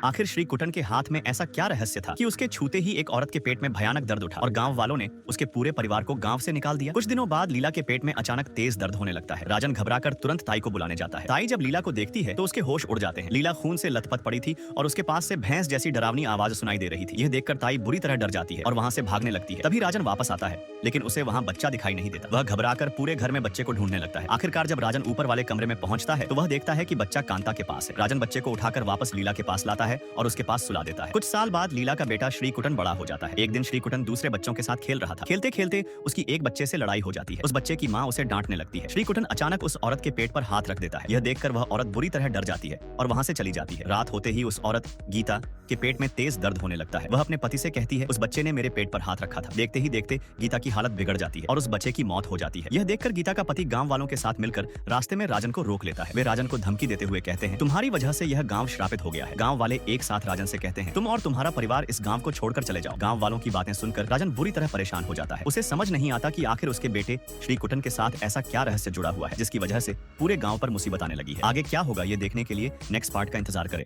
आखिर श्री कुटन के हाथ में ऐसा क्या रहस्य था कि उसके छूते ही एक औरत के पेट में भयानक दर्द उठा और गांव वालों ने उसके पूरे परिवार को गांव से निकाल दिया। कुछ दिनों बाद लीला के पेट में अचानक तेज दर्द होने लगता है। राजन घबराकर तुरंत ताई को बुलाने जाता है। ताई जब लीला को देखती है तो उसके होश उड़ जाते हैं। लीला खून से लथपथ पड़ी थी और उसके पास से भैंस जैसी डरावनी आवाज सुनाई दे रही थी। यह देखकर ताई बुरी तरह डर जाती है और वहाँ से भागने लगती है। तभी राजन वापस आता है, लेकिन उसे वहाँ बच्चा दिखाई नहीं देता। वह घबराकर पूरे घर में बच्चे को ढूंढने लगता है। आखिरकार जब राजन ऊपर वाले कमरे में पहुंचता है तो वह देखता है कि बच्चा कांता के पास है। राजन बच्चे को उठाकर वापस लीला के पास लाता है और उसके पास सुला देता है। कुछ साल बाद लीला का बेटा श्री कुटन बड़ा हो जाता है। एक दिन श्री कुटन दूसरे बच्चों के साथ खेल रहा था। खेलते खेलते उसकी एक बच्चे से लड़ाई हो जाती है। उस बच्चे की माँ उसे डांटने लगती है। श्री कुटन अचानक उस औरत के पेट पर हाथ रख देता है। यह देखकर वह औरत बुरी तरह डर जाती है और वहाँ से चली जाती है। रात होते ही उस औरत गीता के पेट में तेज दर्द होने लगता है। वह अपने पति से कहती है, उस बच्चे ने मेरे पेट पर हाथ रखा था। देखते ही देखते गीता की हालत बिगड़ जाती है और उस बच्चे की मौत हो जाती है। यह देखकर गीता का पति गांव वालों के साथ मिलकर रास्ते में राजन को रोक लेता है। वे राजन को धमकी देते हुए कहते हैं, तुम्हारी वजह से यह गांव श्रापित हो गया है। गांव वाले एक साथ राजन से कहते हैं, तुम और तुम्हारा परिवार इस गांव को छोड़कर चले जाओ। गांव वालों की बातें सुनकर राजन बुरी तरह परेशान हो जाता है। उसे समझ नहीं आता कि आखिर उसके बेटे श्री कुटन के साथ ऐसा क्या रहस्य जुड़ा हुआ है जिसकी वजह से पूरे गांव पर मुसीबत आने लगी है। आगे क्या होगा ये देखने के लिए नेक्स्ट पार्ट का इंतजार करें।